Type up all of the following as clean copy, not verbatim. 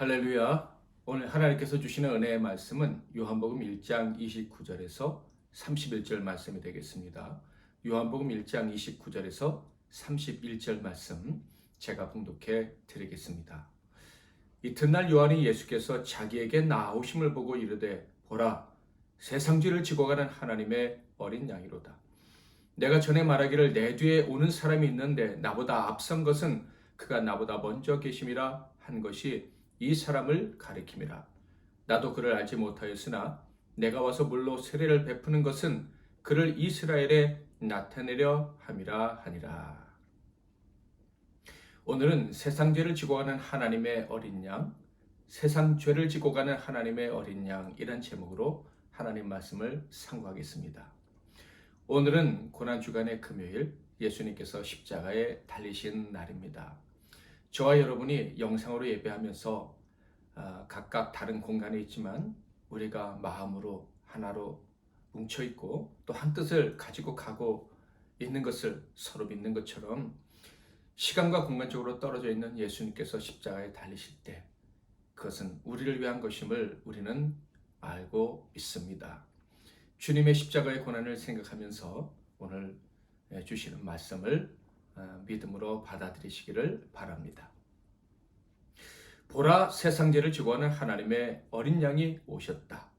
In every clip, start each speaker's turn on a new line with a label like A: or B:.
A: 할렐루야. 오늘 하나님께서 주시는 은혜의 말씀은 요한복음 1장 29절에서 31절 말씀이 되겠습니다. 요한복음 1장 29절에서 31절 말씀 제가 봉독해 드리겠습니다. 이튿날 요한이 예수께서 자기에게 나아오심을 보고 이르되 보라 세상 죄를 지고 가는 하나님의 어린 양이로다. 내가 전에 말하기를 내 뒤에 오는 사람이 있는데 나보다 앞선 것은 그가 나보다 먼저 계심이라 한 것이 이 사람을 가리킴이라. 나도 그를 알지 못하였으나 내가 와서 물로 세례를 베푸는 것은 그를 이스라엘에 나타내려 함이라 하니라. 오늘은 세상 죄를 지고 가는 하나님의 어린 양, 세상 죄를 지고 가는 하나님의 어린 양이란 제목으로 하나님 말씀을 상고하겠습니다. 오늘은 고난주간의 금요일, 예수님께서 십자가에 달리신 날입니다. 저와 여러분이 영상으로 예배하면서 각각 다른 공간에 있지만 우리가 마음으로 하나로 뭉쳐있고 또 한 뜻을 가지고 가고 있는 것을 서로 믿는 것처럼 시간과 공간적으로 떨어져 있는 예수님께서 십자가에 달리실 때 그것은 우리를 위한 것임을 우리는 알고 있습니다. 주님의 십자가의 고난을 생각하면서 오늘 주시는 말씀을 믿음으로 받아들이시기를 바랍니다. 보라 세상 죄를 지고 가는 하나님의 어린 양이 오셨다.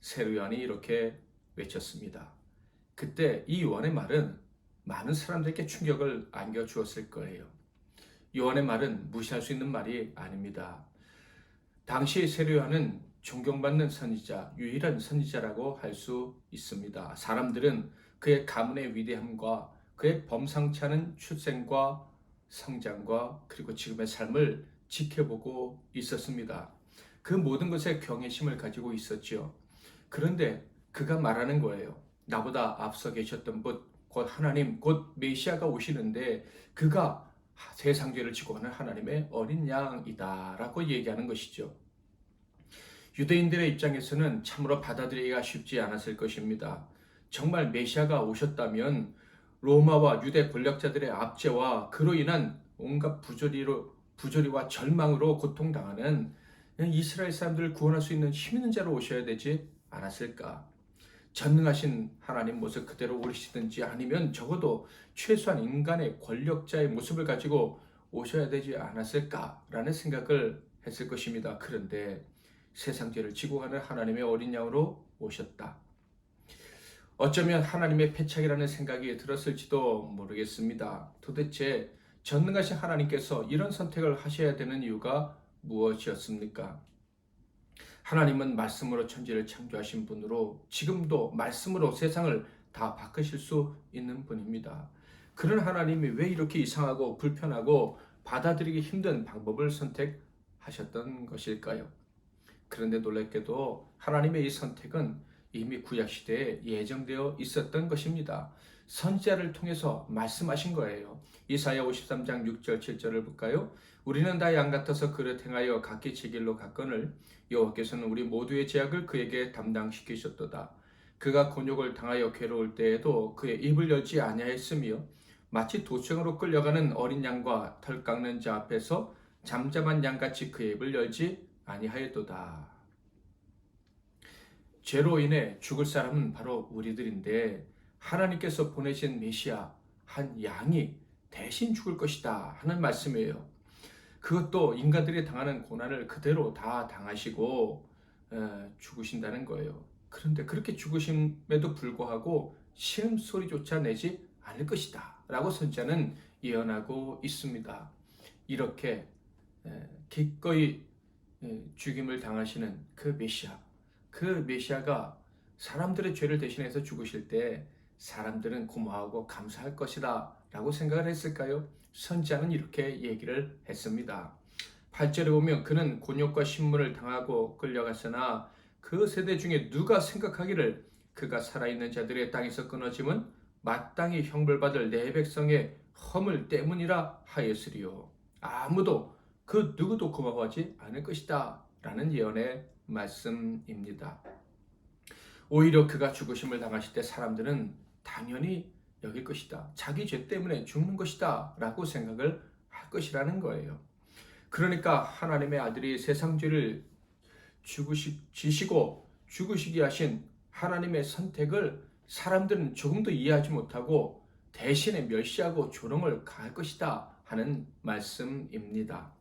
A: 세례 요한이 이렇게 외쳤습니다. 그때 이 요한의 말은 많은 사람들에게 충격을 안겨주었을 거예요. 요한의 말은 무시할 수 있는 말이 아닙니다. 당시 세례 요한은 존경받는 선지자, 유일한 선지자라고 할 수 있습니다. 사람들은 그의 가문의 위대함과 그의 범상치 않은 출생과 성장과 그리고 지금의 삶을 지켜보고 있었습니다. 그 모든 것에 경외심을 가지고 있었지요. 그런데 그가 말하는 거예요. 나보다 앞서 계셨던 분, 곧 하나님, 곧 메시아가 오시는데 그가 세상 죄를 지고 가는 하나님의 어린 양이다 라고 얘기하는 것이죠. 유대인들의 입장에서는 참으로 받아들이기가 쉽지 않았을 것입니다. 정말 메시아가 오셨다면 로마와 유대 권력자들의 압제와 그로 인한 온갖 부조리와 절망으로 고통당하는 이스라엘 사람들을 구원할 수 있는 힘 있는 자로 오셔야 되지 않았을까? 전능하신 하나님 모습 그대로 오시든지 아니면 적어도 최소한 인간의 권력자의 모습을 가지고 오셔야 되지 않았을까라는 생각을 했을 것입니다. 그런데 세상 죄를 지고 가는 하나님의 어린 양으로 오셨다. 어쩌면 하나님의 패착이라는 생각이 들었을지도 모르겠습니다. 도대체 전능하신 하나님께서 이런 선택을 하셔야 되는 이유가 무엇이었습니까? 하나님은 말씀으로 천지를 창조하신 분으로 지금도 말씀으로 세상을 다 바꾸실 수 있는 분입니다. 그런 하나님이 왜 이렇게 이상하고 불편하고 받아들이기 힘든 방법을 선택하셨던 것일까요? 그런데 놀랍게도 하나님의 이 선택은 이미 구약시대에 예정되어 있었던 것입니다. 선지자를 통해서 말씀하신 거예요. 이사야 53장 6절 7절을 볼까요? 우리는 다 양 같아서 그릇 행하여 각기 제 길로 갔거늘 여호와께서는 우리 모두의 죄악을 그에게 담당시키셨도다. 그가 곤욕을 당하여 괴로울 때에도 그의 입을 열지 아니하였으며 마치 도청으로 끌려가는 어린 양과 털 깎는 자 앞에서 잠잠한 양같이 그의 입을 열지 아니하였도다. 죄로 인해 죽을 사람은 바로 우리들인데 하나님께서 보내신 메시아 한 양이 대신 죽을 것이다 하는 말씀이에요. 그것도 인간들이 당하는 고난을 그대로 다 당하시고 죽으신다는 거예요. 그런데 그렇게 죽으심에도 불구하고 신음소리조차 내지 않을 것이다 라고 선지자는 예언하고 있습니다. 이렇게 기꺼이 죽임을 당하시는 그 메시아가 사람들의 죄를 대신해서 죽으실 때 사람들은 고마워하고 감사할 것이다 라고 생각을 했을까요? 선지자는 이렇게 얘기를 했습니다. 8절에 보면 그는 곤욕과 신문을 당하고 끌려갔으나 그 세대 중에 누가 생각하기를 그가 살아있는 자들의 땅에서 끊어짐은 마땅히 형벌받을 내 백성의 허물 때문이라 하였으리요. 아무도 그 누구도 고마워하지 않을 것이다 라는 예언의 말씀입니다. 오히려 그가 죽으심을 당하실 때 사람들은 당연히 여길 것이다. 자기 죄 때문에 죽는 것이다 라고 생각을 할 것이라는 거예요. 그러니까 하나님의 아들이 세상 죄를 지시고 죽으시게 하신 하나님의 선택을 사람들은 조금도 이해하지 못하고 대신에 멸시하고 조롱을 가할 것이다 하는 말씀입니다.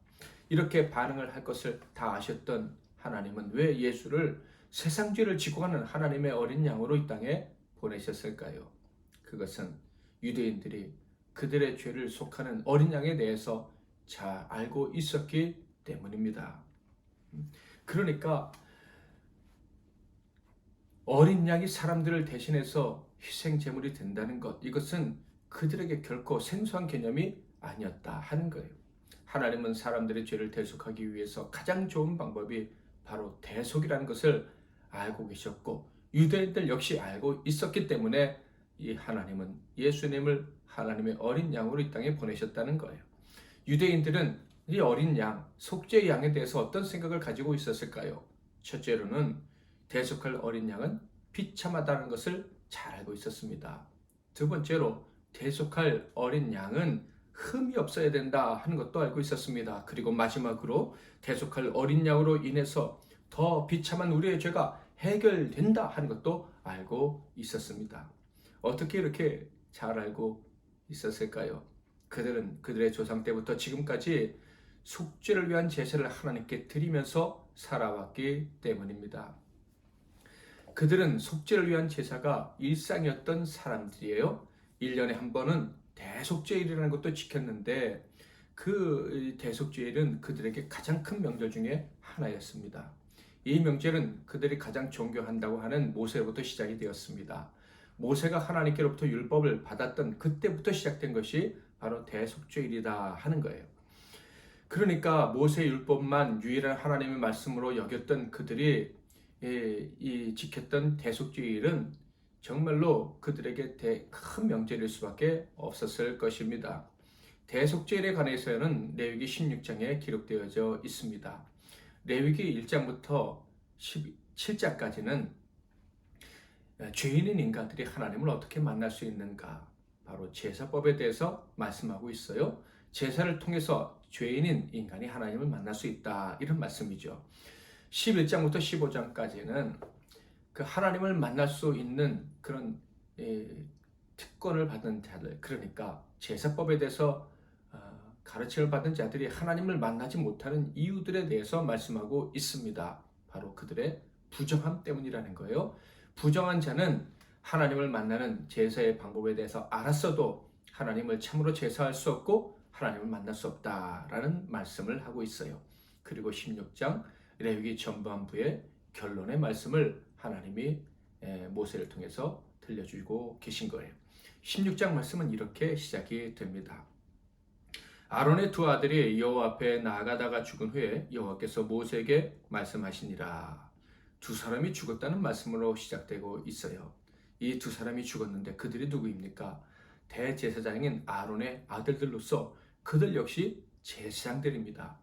A: 이렇게 반응을 할 것을 다 아셨던 하나님은 왜 예수를 세상 죄를 지고 가는 하나님의 어린 양으로 이 땅에 보내셨을까요? 그것은 유대인들이 그들의 죄를 속하는 어린 양에 대해서 잘 알고 있었기 때문입니다. 그러니까 어린 양이 사람들을 대신해서 희생 제물이 된다는 것, 이것은 그들에게 결코 생소한 개념이 아니었다 하는 거예요. 하나님은 사람들의 죄를 대속하기 위해서 가장 좋은 방법이 바로 대속이라는 것을 알고 계셨고 유대인들 역시 알고 있었기 때문에 이 하나님은 예수님을 하나님의 어린 양으로 이 땅에 보내셨다는 거예요. 유대인들은 이 어린 양, 속죄의 양에 대해서 어떤 생각을 가지고 있었을까요? 첫째로는 대속할 어린 양은 비참하다는 것을 잘 알고 있었습니다. 두 번째로 대속할 어린 양은 흠이 없어야 된다 하는 것도 알고 있었습니다. 그리고 마지막으로 대속할 어린 양으로 인해서 더 비참한 우리의 죄가 해결된다 하는 것도 알고 있었습니다. 어떻게 이렇게 잘 알고 있었을까요? 그들은 그들의 조상 때부터 지금까지 속죄를 위한 제사를 하나님께 드리면서 살아왔기 때문입니다. 그들은 속죄를 위한 제사가 일상이었던 사람들이에요. 1년에 한 번은 대속죄일이라는 것도 지켰는데 그 대속죄일은 그들에게 가장 큰 명절 중에 하나였습니다. 이 명절은 그들이 가장 존경한다고 하는 모세로부터 시작이 되었습니다. 모세가 하나님께로부터 율법을 받았던 그때부터 시작된 것이 바로 대속죄일이다 하는 거예요. 그러니까 모세 율법만 유일한 하나님의 말씀으로 여겼던 그들이 지켰던 대속죄일은 정말로 그들에게 큰 명절일 수밖에 없었을 것입니다. 대속죄일에 관해서는 레위기 16장에 기록되어져 있습니다. 레위기 1장부터 17장까지는 죄인인 인간들이 하나님을 어떻게 만날 수 있는가, 바로 제사법에 대해서 말씀하고 있어요. 제사를 통해서 죄인인 인간이 하나님을 만날 수 있다, 이런 말씀이죠. 11장부터 15장까지는 그 하나님을 만날 수 있는 그런 특권을 받은 자들, 그러니까 제사법에 대해서 가르침을 받은 자들이 하나님을 만나지 못하는 이유들에 대해서 말씀하고 있습니다. 바로 그들의 부정함 때문이라는 거예요. 부정한 자는 하나님을 만나는 제사의 방법에 대해서 알았어도 하나님을 참으로 제사할 수 없고 하나님을 만날 수 없다라는 말씀을 하고 있어요. 그리고 16장 레위기 전반부의 결론의 말씀을 하나님이 모세를 통해서 들려주고 계신 거예요. 16장 말씀은 이렇게 시작이 됩니다. 아론의 두 아들이 여호와 앞에 나아가다가 죽은 후에 여호와께서 모세에게 말씀하시니라. 두 사람이 죽었다는 말씀으로 시작되고 있어요. 이 두 사람이 죽었는데 그들이 누구입니까? 대제사장인 아론의 아들들로서 그들 역시 제사장들입니다.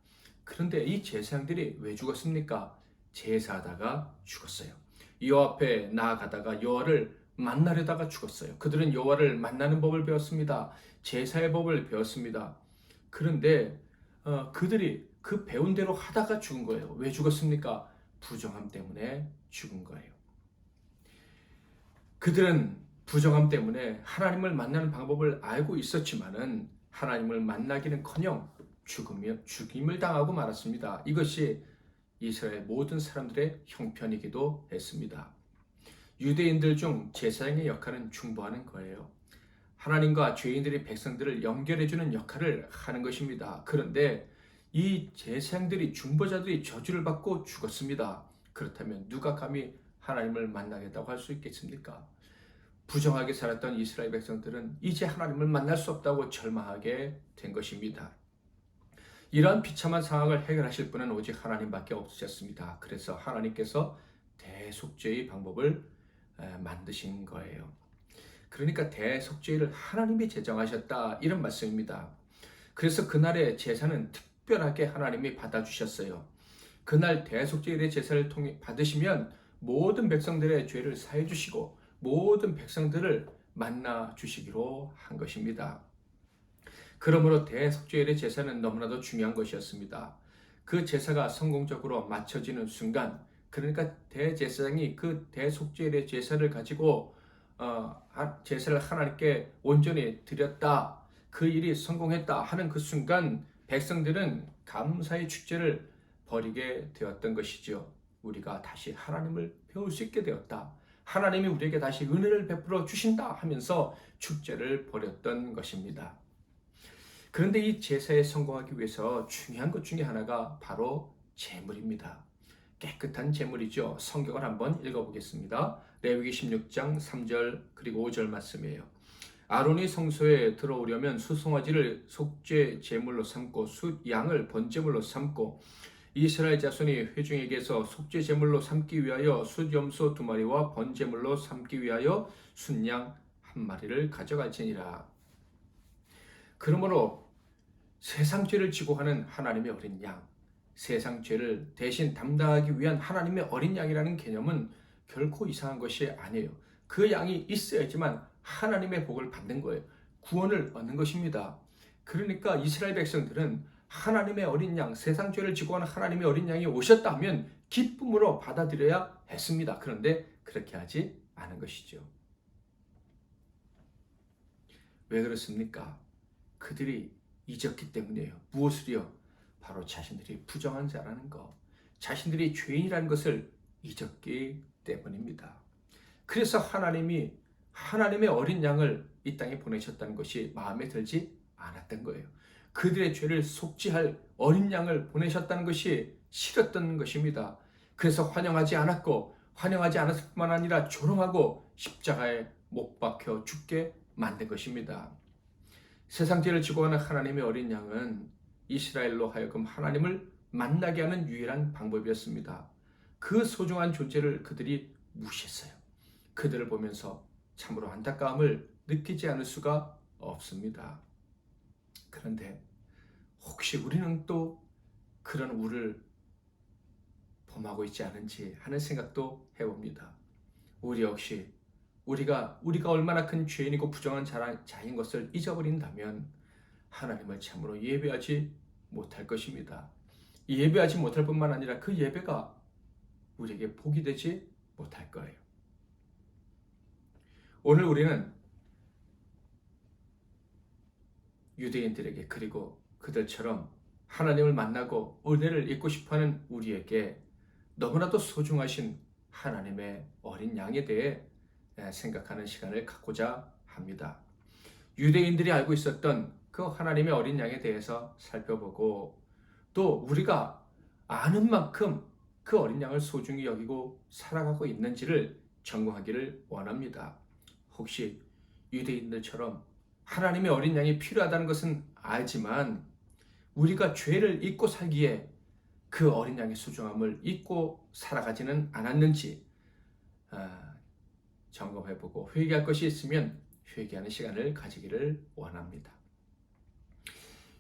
A: 그런데 이 제사장들이 왜 죽었습니까? 제사하다가 죽었어요. 여호와 앞에 나아가다가 여호와를 만나려다가 죽었어요. 그들은 여호와를 만나는 법을 배웠습니다. 제사의 법을 배웠습니다. 그런데 그들이 그 배운 대로 하다가 죽은 거예요. 왜 죽었습니까? 부정함 때문에 죽은 거예요. 그들은 부정함 때문에 하나님을 만나는 방법을 알고 있었지만은 하나님을 만나기는커녕 죽임을 당하고 말았습니다. 이것이 이스라엘 모든 사람들의 형편이기도 했습니다. 유대인들 중 제사장의 역할은 중보하는 거예요. 하나님과 죄인들의 백성들을 연결해주는 역할을 하는 것입니다. 그런데 이 제사장들이, 중보자들이 저주를 받고 죽었습니다. 그렇다면 누가 감히 하나님을 만나겠다고 할 수 있겠습니까? 부정하게 살았던 이스라엘 백성들은 이제 하나님을 만날 수 없다고 절망하게 된 것입니다. 이러한 비참한 상황을 해결하실 분은 오직 하나님밖에 없으셨습니다. 그래서 하나님께서 대속죄의 방법을 만드신 거예요. 그러니까 대속죄를 하나님이 제정하셨다, 이런 말씀입니다. 그래서 그날의 제사는 특별하게 하나님이 받아주셨어요. 그날 대속죄일의 제사를 통해 받으시면 모든 백성들의 죄를 사해 주시고 모든 백성들을 만나 주시기로 한 것입니다. 그러므로 대속죄일의 제사는 너무나도 중요한 것이었습니다. 그 제사가 성공적으로 마쳐지는 순간, 그러니까 대제사장이 그 대속죄의 제사를 가지고 제사를 하나님께 온전히 드렸다, 그 일이 성공했다 하는 그 순간 백성들은 감사의 축제를 벌이게 되었던 것이죠. 우리가 다시 하나님을 배울 수 있게 되었다, 하나님이 우리에게 다시 은혜를 베풀어 주신다 하면서 축제를 벌였던 것입니다. 그런데 이 제사에 성공하기 위해서 중요한 것 중에 하나가 바로 제물입니다. 깨끗한 제물이죠. 성경을 한번 읽어보겠습니다. 레위기 16장 3절 그리고 5절 말씀이에요. 아론이 성소에 들어오려면 수송아지를 속죄 제물로 삼고 숫양을 번제물로 삼고 이스라엘 자손이 회중에게서 속죄 제물로 삼기 위하여 숫염소 2마리와 번제물로 삼기 위하여 순양 1마리를 가져갈지니라. 그러므로 세상 죄를 지고 하는 하나님의 어린 양, 세상 죄를 대신 담당하기 위한 하나님의 어린 양이라는 개념은 결코 이상한 것이 아니에요. 그 양이 있어야지만 하나님의 복을 받는 거예요. 구원을 얻는 것입니다. 그러니까 이스라엘 백성들은 하나님의 어린 양, 세상 죄를 지고 하는 하나님의 어린 양이 오셨다 하면 기쁨으로 받아들여야 했습니다. 그런데 그렇게 하지 않은 것이죠. 왜 그렇습니까? 그들이 잊었기 때문이에요. 무엇을요? 바로 자신들이 부정한 자라는 것, 자신들이 죄인이라는 것을 잊었기 때문입니다. 그래서 하나님이 하나님의 어린 양을 이 땅에 보내셨다는 것이 마음에 들지 않았던 거예요. 그들의 죄를 속죄할 어린 양을 보내셨다는 것이 싫었던 것입니다. 그래서 환영하지 않았고, 환영하지 않았을 뿐만 아니라 조롱하고 십자가에 못 박혀 죽게 만든 것입니다. 세상 죄를 지고 가는 하나님의 어린 양은 이스라엘로 하여금 하나님을 만나게 하는 유일한 방법이었습니다. 그 소중한 존재를 그들이 무시했어요. 그들을 보면서 참으로 안타까움을 느끼지 않을 수가 없습니다. 그런데 혹시 우리는 또 그런 우를 범하고 있지 않은지 하는 생각도 해봅니다. 우리 역시 우리가 얼마나 큰 죄인이고 부정한 자인 것을 잊어버린다면 하나님을 참으로 예배하지 못할 것입니다. 예배하지 못할 뿐만 아니라 그 예배가 우리에게 복이 되지 못할 거예요. 오늘 우리는 유대인들에게, 그리고 그들처럼 하나님을 만나고 은혜를 잊고 싶어하는 우리에게 너무나도 소중하신 하나님의 어린 양에 대해 생각하는 시간을 갖고자 합니다. 유대인들이 알고 있었던 그 하나님의 어린 양에 대해서 살펴보고, 또 우리가 아는 만큼 그 어린 양을 소중히 여기고 살아가고 있는지를 점검하기를 원합니다. 혹시 유대인들처럼 하나님의 어린 양이 필요하다는 것은 알지만 우리가 죄를 잊고 살기에 그 어린 양의 소중함을 잊고 살아가지는 않았는지 점검해보고 회개할 것이 있으면 회개하는 시간을 가지기를 원합니다.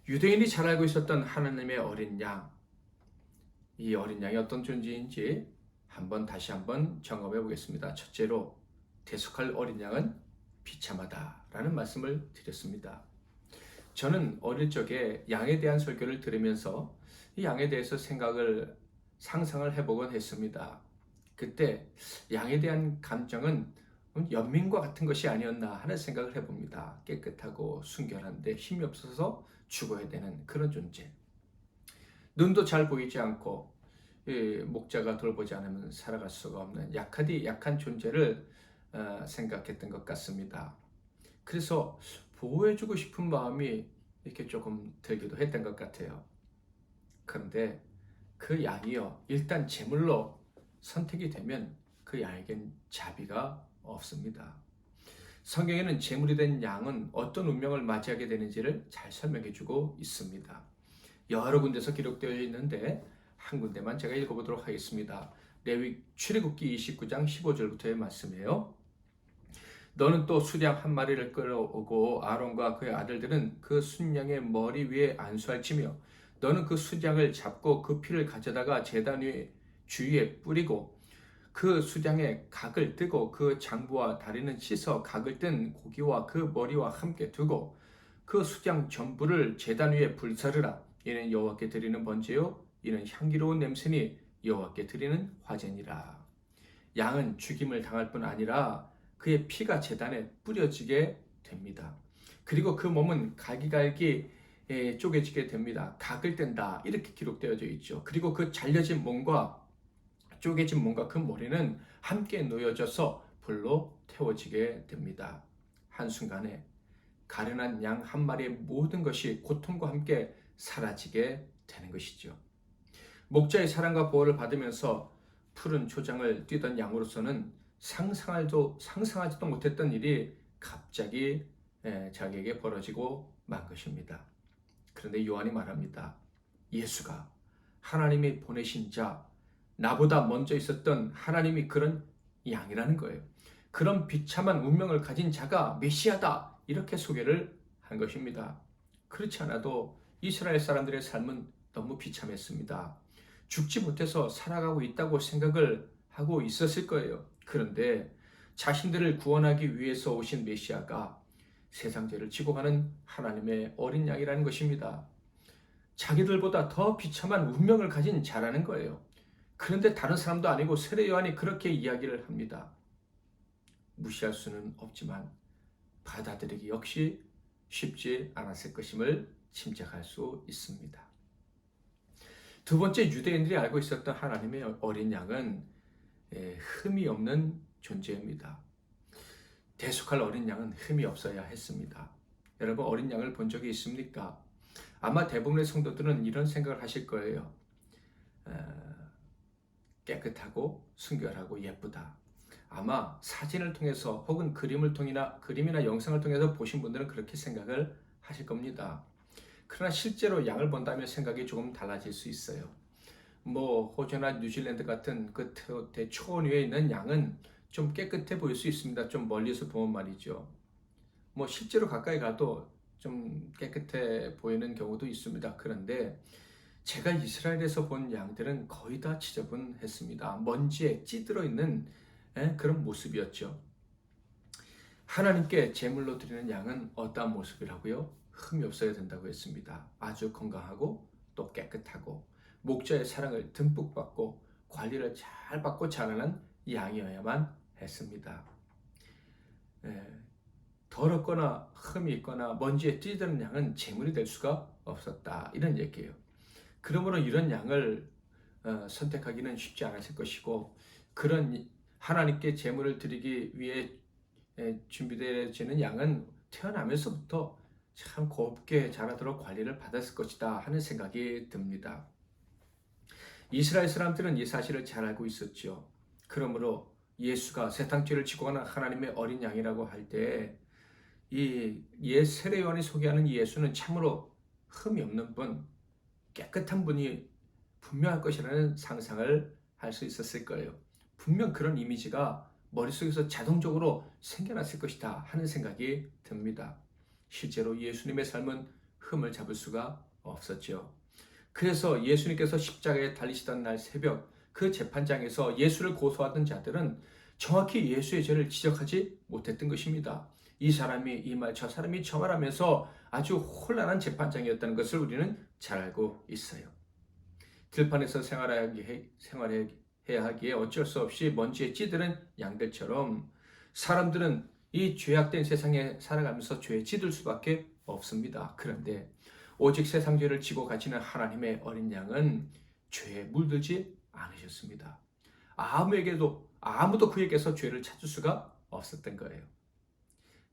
A: 유대인이 잘 알고 있었던 하나님의 어린 양, 이 어린 양이 어떤 존재인지 다시 한번 점검해 보겠습니다. 첫째로, 대속할 어린 양은 비참하다라는 말씀을 드렸습니다. 저는 어릴 적에 양에 대한 설교를 들으면서 이 양에 대해서 상상을 해보곤 했습니다. 그때 양에 대한 감정은 연민과 같은 것이 아니었나 하는 생각을 해봅니다. 깨끗하고 순결한데 힘이 없어서 죽어야 되는 그런 존재. 눈도 잘 보이지 않고 목자가 돌보지 않으면 살아갈 수가 없는 약한 존재를 생각했던 것 같습니다. 그래서 보호해주고 싶은 마음이 이렇게 조금 들기도 했던 것 같아요. 그런데 그 양이요, 일단 제물로 선택이 되면 그 양에겐 자비가 없습니다. 성경에는 제물이 된 양은 어떤 운명을 맞이하게 되는지를 잘 설명해주고 있습니다. 여러 군데서 기록되어 있는데 한 군데만 제가 읽어보도록 하겠습니다. 레위 출애굽기 29장 15절부터의 말씀이에요. 너는 또 숫양 1마리를 끌어오고 아론과 그의 아들들은 그 순양의 머리 위에 안수할지며 너는 그 숫양을 잡고 그 피를 가져다가 제단 위에 주위에 뿌리고 그 숫양의 각을 뜨고 그 장부와 다리는 씻어 각을 뜬 고기와 그 머리와 함께 두고 그 숫양 전부를 제단 위에 불사르라. 이는 여호와께 드리는 번제요 이는 향기로운 냄새니 여호와께 드리는 화제니라. 양은 죽임을 당할 뿐 아니라 그의 피가 제단에 뿌려지게 됩니다. 그리고 그 몸은 갈기갈기 쪼개지게 됩니다. 각을 뗀다 이렇게 기록되어 있죠. 그리고 그 잘려진 몸과 쪼개진 몸과 그 머리는 함께 놓여져서 불로 태워지게 됩니다. 한순간에 가련한 양 한 마리의 모든 것이 고통과 함께 사라지게 되는 것이죠. 목자의 사랑과 보호를 받으면서 푸른 초장을 뛰던 양으로서는 상상하지도 못했던 일이 갑자기 자기에게 벌어지고 만 것입니다. 그런데 요한이 말합니다. 예수가 하나님이 보내신 자, 나보다 먼저 있었던 하나님이 그런 양이라는 거예요. 그런 비참한 운명을 가진 자가 메시아다 이렇게 소개를 한 것입니다. 그렇지 않아도 이스라엘 사람들의 삶은 너무 비참했습니다. 죽지 못해서 살아가고 있다고 생각을 하고 있었을 거예요. 그런데 자신들을 구원하기 위해서 오신 메시아가 세상 죄를 지고 가는 하나님의 어린 양이라는 것입니다. 자기들보다 더 비참한 운명을 가진 자라는 거예요. 그런데 다른 사람도 아니고 세례 요한이 그렇게 이야기를 합니다. 무시할 수는 없지만 받아들이기 역시 쉽지 않았을 것임을 짐작할 수 있습니다. 두 번째, 유대인들이 알고 있었던 하나님의 어린 양은 흠이 없는 존재입니다. 대속할 어린 양은 흠이 없어야 했습니다. 여러분, 어린 양을 본 적이 있습니까? 아마 대부분의 성도들은 이런 생각을 하실 거예요. 깨끗하고 순결하고 예쁘다. 아마 사진을 통해서 혹은 그림이나 영상을 통해서 보신 분들은 그렇게 생각을 하실 겁니다. 그러나 실제로 양을 본다면 생각이 조금 달라질 수 있어요. 호주나 뉴질랜드 같은 그 초원 위에 있는 양은 좀 깨끗해 보일 수 있습니다. 좀 멀리서 보면 말이죠. 실제로 가까이 가도 좀 깨끗해 보이는 경우도 있습니다. 그런데 제가 이스라엘에서 본 양들은 거의 다 지저분했습니다. 먼지에 찌들어 있는 그런 모습이었죠. 하나님께 제물로 드리는 양은 어떠한 모습이라고요? 흠이 없어야 된다고 했습니다. 아주 건강하고 또 깨끗하고 목자의 사랑을 듬뿍 받고 관리를 잘 받고 자라는 양이어야만 했습니다. 더럽거나 흠이 있거나 먼지에 찌드는 양은 제물이 될 수가 없었다. 이런 얘기예요. 그러므로 이런 양을 선택하기는 쉽지 않았을 것이고, 그런 하나님께 제물을 드리기 위해 준비되어지는 양은 태어나면서부터 참 곱게 자라도록 관리를 받았을 것이다 하는 생각이 듭니다. 이스라엘 사람들은 이 사실을 잘 알고 있었죠. 그러므로 예수가 세상 죄를 지고 가는 하나님의 어린 양이라고 할 때 이 세례 요한이 소개하는 예수는 참으로 흠이 없는 분, 깨끗한 분이 분명할 것이라는 상상을 할 수 있었을 거예요. 분명 그런 이미지가 머릿속에서 자동적으로 생겨났을 것이다 하는 생각이 듭니다. 실제로 예수님의 삶은 흠을 잡을 수가 없었죠. 그래서 예수님께서 십자가에 달리시던 날 새벽, 그 재판장에서 예수를 고소하던 자들은 정확히 예수의 죄를 지적하지 못했던 것입니다. 이 사람이 이 말, 저 사람이 저 말 하면서 아주 혼란한 재판장이었다는 것을 우리는 잘 알고 있어요. 들판에서 생활해야 하기에 어쩔 수 없이 먼지에 찌드는 양들처럼 사람들은 이 죄악된 세상에 살아가면서 죄에 찌들 수밖에 없습니다. 그런데 오직 세상 죄를 지고 가시는 하나님의 어린 양은 죄에 물들지 않으셨습니다. 아무도 그에게서 죄를 찾을 수가 없었던 거예요.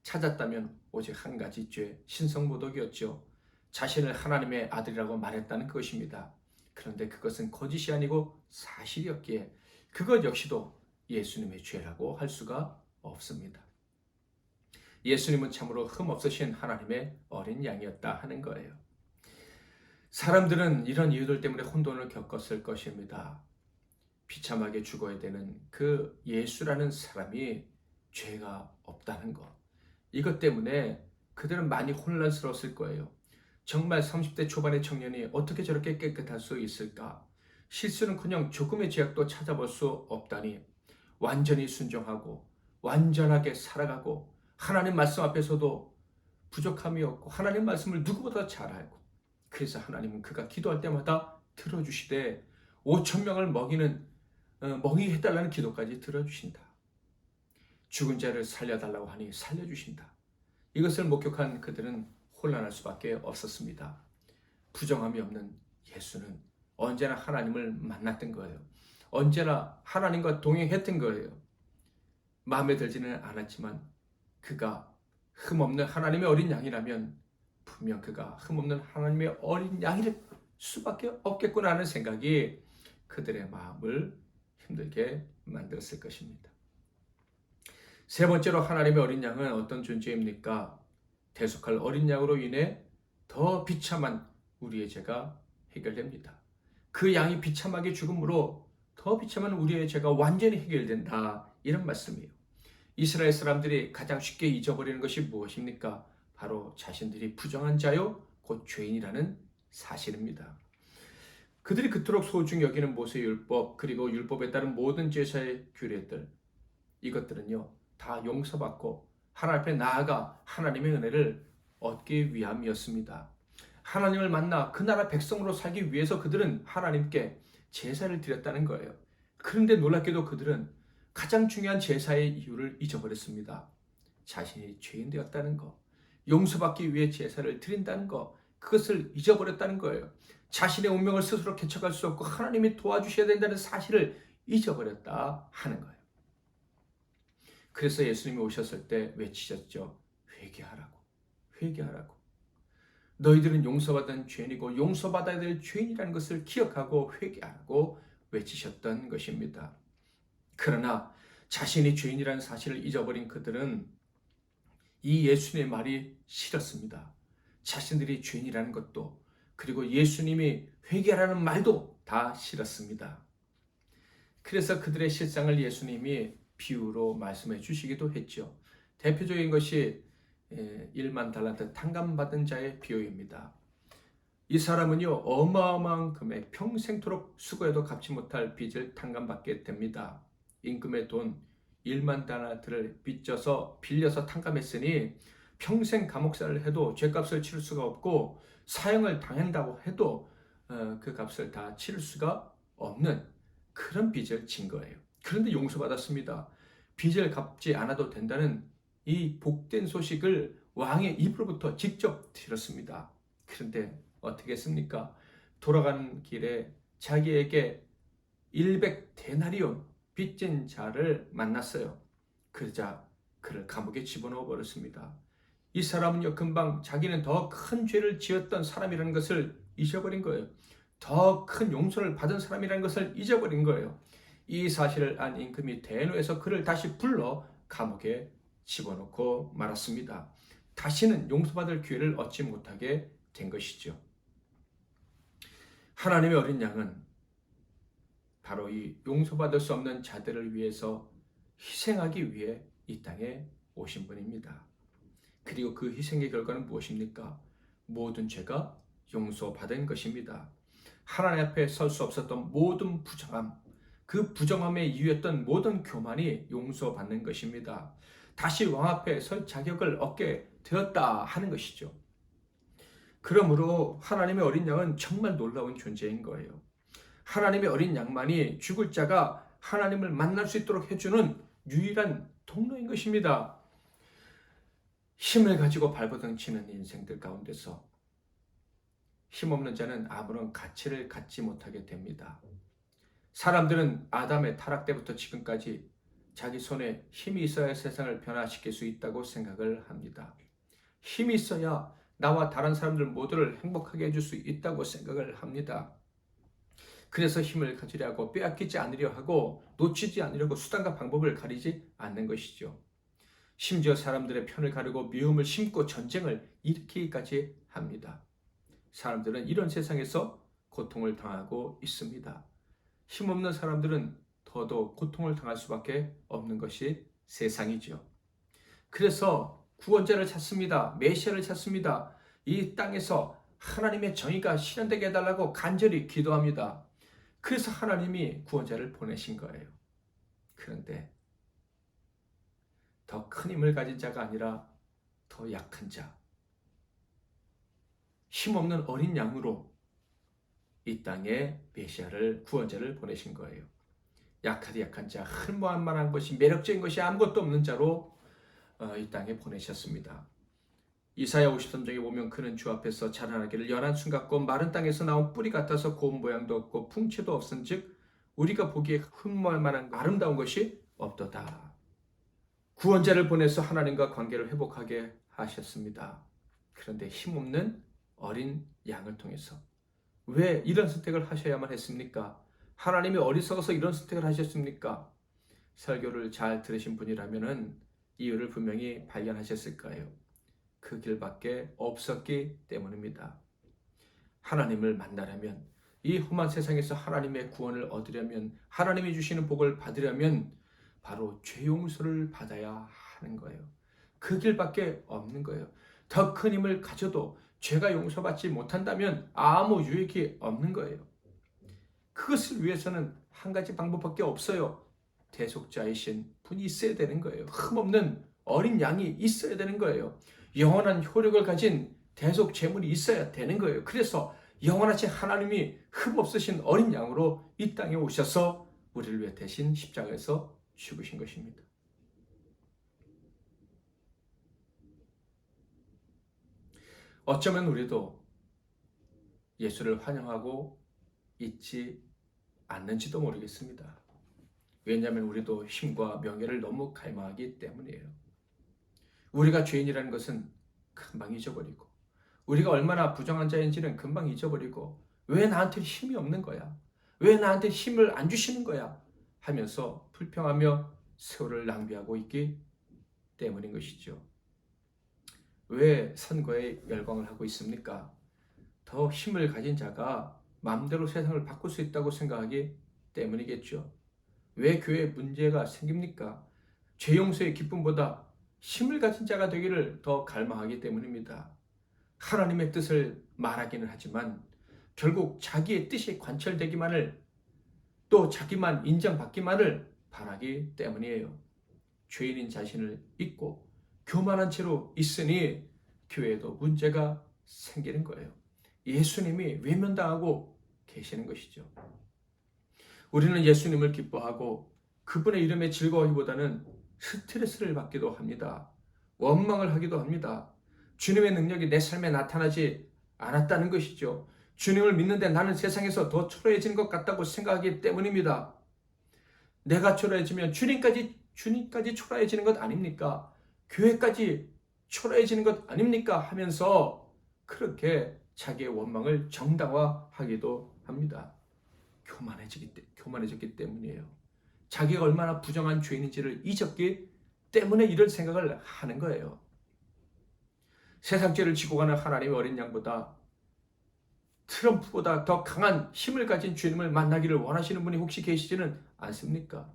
A: 찾았다면 오직 한 가지 죄, 신성모독이었죠. 자신을 하나님의 아들이라고 말했다는 것입니다. 그런데 그것은 거짓이 아니고 사실이었기에 그것 역시도 예수님의 죄라고 할 수가 없습니다. 예수님은 참으로 흠 없으신 하나님의 어린 양이었다 하는 거예요. 사람들은 이런 이유들 때문에 혼돈을 겪었을 것입니다. 비참하게 죽어야 되는 그 예수라는 사람이 죄가 없다는 것. 이것 때문에 그들은 많이 혼란스러웠을 거예요. 정말 30대 초반의 청년이 어떻게 저렇게 깨끗할 수 있을까? 실수는커녕 조금의 죄악도 찾아볼 수 없다니, 완전히 순종하고 완전하게 살아가고 하나님 말씀 앞에서도 부족함이 없고 하나님 말씀을 누구보다 잘 알고, 그래서 하나님은 그가 기도할 때마다 들어주시되 5천 명을 먹이게 해달라는 기도까지 들어주신다. 죽은 자를 살려달라고 하니 살려주신다. 이것을 목격한 그들은 혼란할 수밖에 없었습니다. 부정함이 없는 예수는 언제나 하나님을 만났던 거예요. 언제나 하나님과 동행했던 거예요. 마음에 들지는 않았지만 그가 흠없는 하나님의 어린 양이라면 분명 그가 흠없는 하나님의 어린 양일 수밖에 없겠구나 하는 생각이 그들의 마음을 힘들게 만들었을 것입니다. 세 번째로 하나님의 어린 양은 어떤 존재입니까? 대속할 어린 양으로 인해 더 비참한 우리의 죄가 해결됩니다. 그 양이 비참하게 죽음으로 더 비참한 우리의 죄가 완전히 해결된다. 이런 말씀이에요. 이스라엘 사람들이 가장 쉽게 잊어버리는 것이 무엇입니까? 바로 자신들이 부정한 자요 곧 죄인이라는 사실입니다. 그들이 그토록 소중히 여기는 모세 율법 그리고 율법에 따른 모든 제사의 규례들, 이것들은요 다 용서받고 하나님 앞에 나아가 하나님의 은혜를 얻기 위함이었습니다. 하나님을 만나 그 나라 백성으로 살기 위해서 그들은 하나님께 제사를 드렸다는 거예요. 그런데 놀랍게도 그들은 가장 중요한 제사의 이유를 잊어버렸습니다. 자신이 죄인 되었다는 거, 용서받기 위해 제사를 드린다는 거, 그것을 잊어버렸다는 거예요. 자신의 운명을 스스로 개척할 수 없고 하나님이 도와주셔야 된다는 사실을 잊어버렸다 하는 거예요. 그래서 예수님이 오셨을 때 외치셨죠. 회개하라고. 회개하라고. 너희들은 용서받은 죄인이고 용서받아야 될 죄인이라는 것을 기억하고 회개하라고 외치셨던 것입니다. 그러나 자신이 죄인이라는 사실을 잊어버린 그들은 이 예수님의 말이 싫었습니다. 자신들이 죄인이라는 것도 그리고 예수님이 회개하라는 말도 다 싫었습니다. 그래서 그들의 실상을 예수님이 비유로 말씀해 주시기도 했죠. 대표적인 것이 1만 달란트 탕감받은 자의 비유입니다. 이 사람은요 어마어마한 금액 평생토록 수고해도 갚지 못할 빚을 탕감받게 됩니다. 임금의 돈 1만 달란트를 빌려서 탕감했으니 평생 감옥살을 해도 죄값을 치를 수가 없고 사형을 당한다고 해도 그 값을 다 치를 수가 없는 그런 빚을 진 거예요. 그런데 용서받았습니다. 빚을 갚지 않아도 된다는 이 복된 소식을 왕의 입으로부터 직접 들었습니다. 그런데 어떻게 했습니까? 돌아가는 길에 자기에게 100데나리온 빚진 자를 만났어요. 그러자 그를 감옥에 집어넣어 버렸습니다. 이 사람은요 금방 자기는 더 큰 죄를 지었던 사람이라는 것을 잊어버린 거예요. 더 큰 용서를 받은 사람이라는 것을 잊어버린 거예요. 이 사실을 안 임금이 대노해서 그를 다시 불러 감옥에 집어넣고 말았습니다. 다시는 용서받을 기회를 얻지 못하게 된 것이죠. 하나님의 어린 양은 바로 이 용서받을 수 없는 자들을 위해서 희생하기 위해 이 땅에 오신 분입니다. 그리고 그 희생의 결과는 무엇입니까? 모든 죄가 용서받은 것입니다. 하나님 앞에 설 수 없었던 모든 부정함, 그 부정함의 이유였던 모든 교만이 용서받는 것입니다. 다시 왕 앞에 설 자격을 얻게 되었다 하는 것이죠. 그러므로 하나님의 어린 양은 정말 놀라운 존재인 거예요. 하나님의 어린 양만이 죽을 자가 하나님을 만날 수 있도록 해주는 유일한 통로인 것입니다. 힘을 가지고 발버둥 치는 인생들 가운데서 힘없는 자는 아무런 가치를 갖지 못하게 됩니다. 사람들은 아담의 타락 때부터 지금까지 자기 손에 힘이 있어야 세상을 변화시킬 수 있다고 생각을 합니다. 힘이 있어야 나와 다른 사람들 모두를 행복하게 해줄 수 있다고 생각을 합니다. 그래서 힘을 가지려고 빼앗기지 않으려 하고 놓치지 않으려고 수단과 방법을 가리지 않는 것이죠. 심지어 사람들의 편을 가르고 미움을 심고 전쟁을 일으키기까지 합니다. 사람들은 이런 세상에서 고통을 당하고 있습니다. 힘없는 사람들은 더더욱 고통을 당할 수밖에 없는 것이 세상이죠. 그래서 구원자를 찾습니다. 메시아를 찾습니다. 이 땅에서 하나님의 정의가 실현되게 해달라고 간절히 기도합니다. 그래서 하나님이 구원자를 보내신 거예요. 그런데 더 큰 힘을 가진 자가 아니라 더 약한 자, 힘없는 어린 양으로 이 땅에 메시아를 구원자를 보내신 거예요. 약하디 약한 자, 흠모할 만한 것이 매력적인 것이 아무것도 없는 자로 이 땅에 보내셨습니다. 이사야 53장에 보면 그는 주 앞에서 자라나기를 연한 순 같고 마른 땅에서 나온 뿌리 같아서 고운 모양도 없고 풍채도 없은즉 우리가 보기에 흠모할 만한 아름다운 것이 없도다. 구원자를 보내서 하나님과 관계를 회복하게 하셨습니다. 그런데 힘없는 어린 양을 통해서 왜 이런 선택을 하셔야만 했습니까? 하나님이 어리석어서 이런 선택을 하셨습니까? 설교를 잘 들으신 분이라면 이유를 분명히 발견하셨을 거예요. 그 길밖에 없었기 때문입니다. 하나님을 만나려면, 이 험한 세상에서 하나님의 구원을 얻으려면, 하나님이 주시는 복을 받으려면 바로 죄 용서를 받아야 하는 거예요. 그 길밖에 없는 거예요. 더 큰 힘을 가져도 죄가 용서받지 못한다면 아무 유익이 없는 거예요. 그것을 위해서는 한 가지 방법밖에 없어요. 대속자이신 분이 있어야 되는 거예요. 흠없는 어린 양이 있어야 되는 거예요. 영원한 효력을 가진 대속 제물이 있어야 되는 거예요. 그래서 영원하신 하나님이 흠없으신 어린 양으로 이 땅에 오셔서 우리를 위해 대신 십자가에서 죽으신 것입니다. 어쩌면 우리도 예수를 환영하고 있지 않는지도 모르겠습니다. 왜냐하면 우리도 힘과 명예를 너무 갈망하기 때문이에요. 우리가 죄인이라는 것은 금방 잊어버리고, 우리가 얼마나 부정한 자인지는 금방 잊어버리고, 왜 나한테 힘이 없는 거야? 왜 나한테 힘을 안 주시는 거야? 하면서 불평하며 세월을 낭비하고 있기 때문인 것이죠. 왜 선거에 열광을 하고 있습니까? 더 힘을 가진 자가 마음대로 세상을 바꿀 수 있다고 생각하기 때문이겠죠. 왜 교회에 문제가 생깁니까? 죄 용서의 기쁨보다 힘을 가진 자가 되기를 더 갈망하기 때문입니다. 하나님의 뜻을 말하기는 하지만 결국 자기의 뜻이 관철되기만을, 또 자기만 인정받기만을 바라기 때문이에요. 죄인인 자신을 잊고 교만한 채로 있으니 교회에도 문제가 생기는 거예요. 예수님이 외면당하고 계시는 것이죠. 우리는 예수님을 기뻐하고 그분의 이름에 즐거워하기보다는 스트레스를 받기도 합니다. 원망을 하기도 합니다. 주님의 능력이 내 삶에 나타나지 않았다는 것이죠. 주님을 믿는데 나는 세상에서 더 초라해진 것 같다고 생각하기 때문입니다. 내가 초라해지면 주님까지 초라해지는 것 아닙니까? 교회까지 초라해지는 것 아닙니까? 하면서 그렇게 자기의 원망을 정당화하기도 합니다. 교만해졌기 때문이에요. 자기가 얼마나 부정한 죄인인지를 잊었기 때문에 이런 생각을 하는 거예요. 세상 죄를 지고 가는 하나님의 어린 양보다, 트럼프보다 더 강한 힘을 가진 주님을 만나기를 원하시는 분이 혹시 계시지는 않습니까?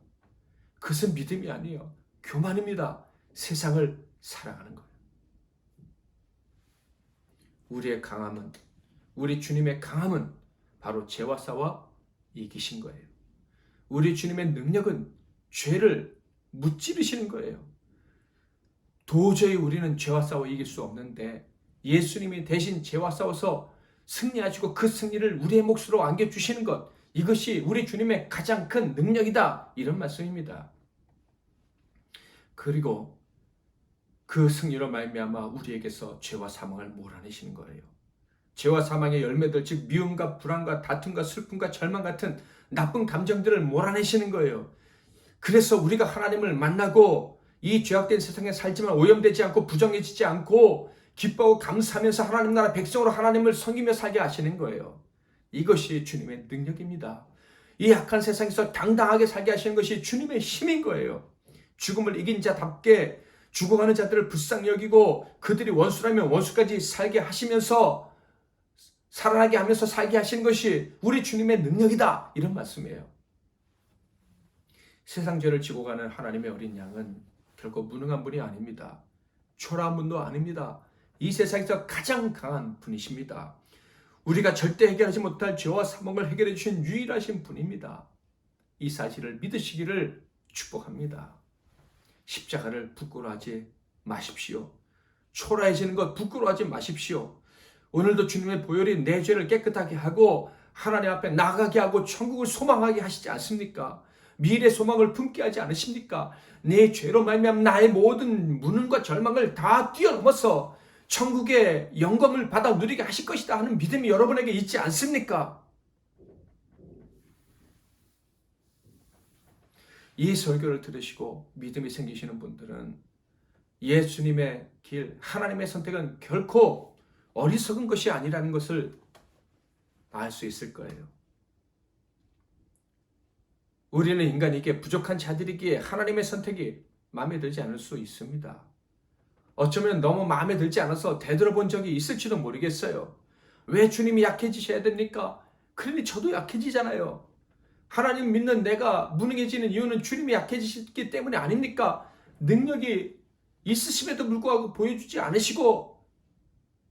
A: 그것은 믿음이 아니에요. 교만입니다. 세상을 사랑하는 거예요. 우리 주님의 강함은 바로 죄와 싸워 이기신 거예요. 우리 주님의 능력은 죄를 무찌르시는 거예요. 도저히 우리는 죄와 싸워 이길 수 없는데 예수님이 대신 죄와 싸워서 승리하시고 그 승리를 우리의 몫으로 안겨주시는 것, 이것이 우리 주님의 가장 큰 능력이다, 이런 말씀입니다. 그리고 그 승리로 말미암아 우리에게서 죄와 사망을 몰아내시는 거예요. 죄와 사망의 열매들, 즉 미움과 불안과 다툼과 슬픔과 절망 같은 나쁜 감정들을 몰아내시는 거예요. 그래서 우리가 하나님을 만나고 이 죄악된 세상에 살지만 오염되지 않고 부정해지지 않고 기뻐하고 감사하면서 하나님 나라 백성으로 하나님을 섬기며 살게 하시는 거예요. 이것이 주님의 능력입니다. 이 악한 세상에서 당당하게 살게 하시는 것이 주님의 힘인 거예요. 죽음을 이긴 자답게 죽어가는 자들을 불쌍히 여기고 그들이 원수라면 원수까지 살게 하시면서 살아나게 하면서 살게 하시는 것이 우리 주님의 능력이다, 이런 말씀이에요. 세상 죄를 지고 가는 하나님의 어린 양은 결코 무능한 분이 아닙니다. 초라한 분도 아닙니다. 이 세상에서 가장 강한 분이십니다. 우리가 절대 해결하지 못할 죄와 사망을 해결해 주신 유일하신 분입니다. 이 사실을 믿으시기를 축복합니다. 십자가를 부끄러워하지 마십시오. 초라해지는 것 부끄러워하지 마십시오. 오늘도 주님의 보혈이 내 죄를 깨끗하게 하고 하나님 앞에 나가게 하고 천국을 소망하게 하시지 않습니까? 미래 소망을 품게 하지 않으십니까? 내 죄로 말미암아 나의 모든 무능과 절망을 다 뛰어넘어서 천국의 영광을 받아 누리게 하실 것이다 하는 믿음이 여러분에게 있지 않습니까? 이 설교를 들으시고 믿음이 생기시는 분들은 예수님의 길, 하나님의 선택은 결코 어리석은 것이 아니라는 것을 알 수 있을 거예요. 우리는 인간이기에 부족한 자들이기에 하나님의 선택이 마음에 들지 않을 수 있습니다. 어쩌면 너무 마음에 들지 않아서 되돌아본 적이 있을지도 모르겠어요. 왜 주님이 약해지셔야 됩니까? 그러니 저도 약해지잖아요. 하나님 믿는 내가 무능해지는 이유는 주님이 약해지셨기 때문이 아닙니까? 능력이 있으심에도 불구하고 보여주지 않으시고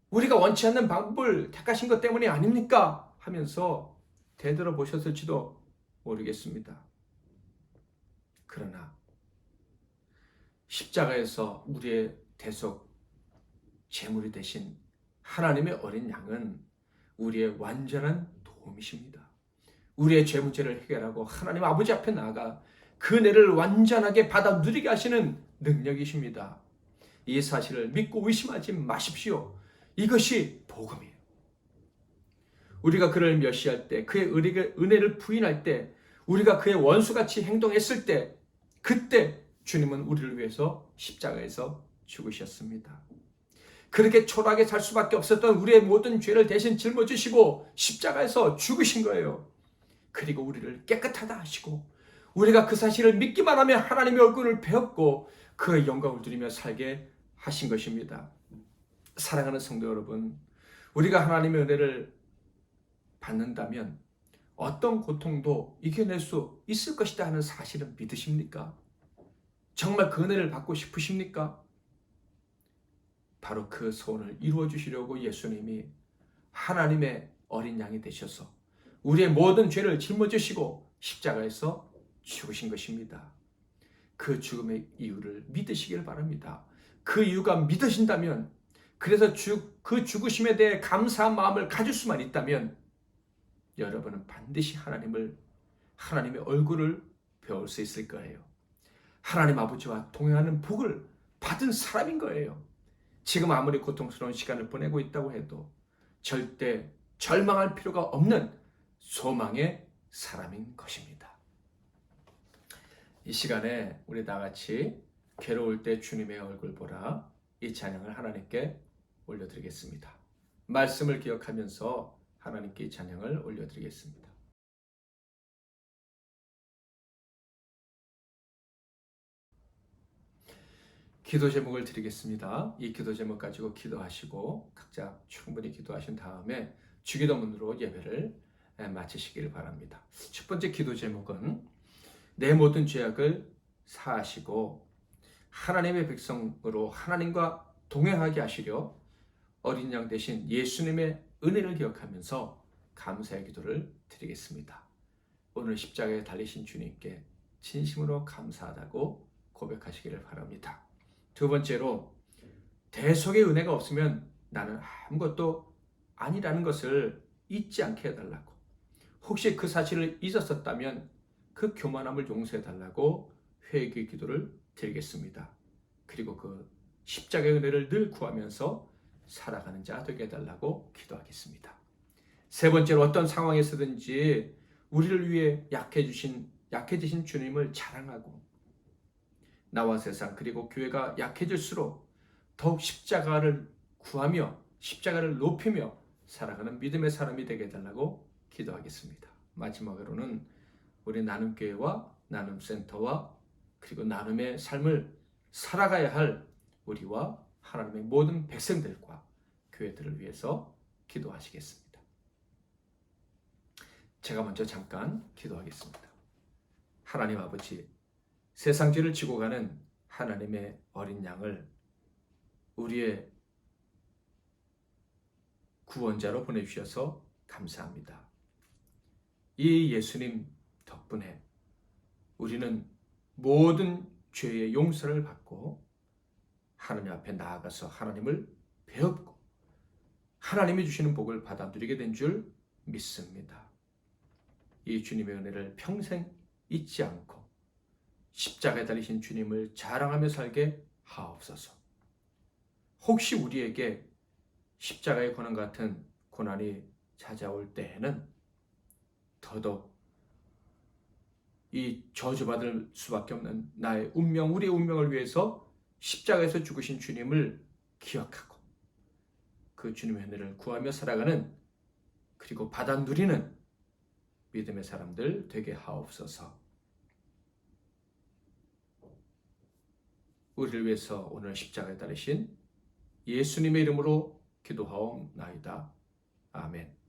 A: 우리가 원치 않는 방법을 택하신 것 때문이 아닙니까? 하면서 되돌아보셨을지도 모르겠습니다. 그러나 십자가에서 우리의 대속 제물이 되신 하나님의 어린 양은 우리의 완전한 도움이십니다. 우리의 죄 문제를 해결하고 하나님 아버지 앞에 나아가 그 은혜를 완전하게 받아 누리게 하시는 능력이십니다. 이 사실을 믿고 의심하지 마십시오. 이것이 복음이에요. 우리가 그를 멸시할 때, 그의 은혜를 부인할 때, 우리가 그의 원수같이 행동했을 때, 그때 주님은 우리를 위해서 십자가에서 죽으셨습니다. 그렇게 초라하게 살 수밖에 없었던 우리의 모든 죄를 대신 짊어지시고 십자가에서 죽으신 거예요. 그리고 우리를 깨끗하다 하시고 우리가 그 사실을 믿기만 하면 하나님의 얼굴을 배웠고 그의 영광을 누리며 살게 하신 것입니다. 사랑하는 성도 여러분, 우리가 하나님의 은혜를 받는다면 어떤 고통도 이겨낼 수 있을 것이다 하는 사실은 믿으십니까? 정말 그 은혜를 받고 싶으십니까? 바로 그 소원을 이루어 주시려고 예수님이 하나님의 어린 양이 되셔서 우리의 모든 죄를 짊어지시고 십자가에서 죽으신 것입니다. 그 죽음의 이유를 믿으시길 바랍니다. 그 이유가 믿으신다면, 그래서 그 죽으심에 대해 감사한 마음을 가질 수만 있다면 여러분은 반드시 하나님의 얼굴을 배울 수 있을 거예요. 하나님 아버지와 동행하는 복을 받은 사람인 거예요. 지금 아무리 고통스러운 시간을 보내고 있다고 해도 절대 절망할 필요가 없는 소망의 사람인 것입니다. 이 시간에 우리 다 같이 괴로울 때 주님의 얼굴 보라, 이 찬양을 하나님께 올려드리겠습니다. 말씀을 기억하면서 하나님께 이 찬양을 올려드리겠습니다. 기도 제목을 드리겠습니다. 이 기도 제목 가지고 기도하시고 각자 충분히 기도하신 다음에 주기도문으로 예배를 마치시길 바랍니다. 첫 번째 기도 제목은 내 모든 죄악을 사하시고 하나님의 백성으로 하나님과 동행하게 하시려 어린 양 대신 예수님의 은혜를 기억하면서 감사의 기도를 드리겠습니다. 오늘 십자가에 달리신 주님께 진심으로 감사하다고 고백하시기를 바랍니다. 두 번째로 대속의 은혜가 없으면 나는 아무것도 아니라는 것을 잊지 않게 해달라고, 혹시 그 사실을 잊었었다면 그 교만함을 용서해달라고 회개 기도를 드리겠습니다. 그리고 그 십자가의 은혜를 늘 구하면서 살아가는 자 되게 해달라고 기도하겠습니다. 세 번째로 어떤 상황에서든지 우리를 위해 약해지신 주님을 자랑하고 나와 세상 그리고 교회가 약해질수록 더욱 십자가를 구하며 십자가를 높이며 살아가는 믿음의 사람이 되게 해달라고 기도하겠습니다. 마지막으로는 우리 나눔교회와 나눔센터와 그리고 나눔의 삶을 살아가야 할 우리와 하나님의 모든 백성들과 교회들을 위해서 기도하시겠습니다. 제가 먼저 잠깐 기도하겠습니다. 하나님 아버지, 세상 죄를 지고 가는 하나님의 어린 양을 우리의 구원자로 보내주셔서 감사합니다. 이 예수님 덕분에 우리는 모든 죄의 용서를 받고 하나님 앞에 나아가서 하나님을 배웠고 하나님이 주시는 복을 받아 누리게 된 줄 믿습니다. 이 주님의 은혜를 평생 잊지 않고 십자가에 달리신 주님을 자랑하며 살게 하옵소서. 혹시 우리에게 십자가의 고난 같은 고난이 찾아올 때에는 더더욱 이 저주받을 수밖에 없는 나의 운명, 우리의 운명을 위해서 십자가에서 죽으신 주님을 기억하고 그 주님의 은혜를 구하며 살아가는, 그리고 받아 누리는 믿음의 사람들 되게 하옵소서. 우리를 위해서 오늘 십자가에 달리신 예수님의 이름으로 기도하옵나이다. 아멘.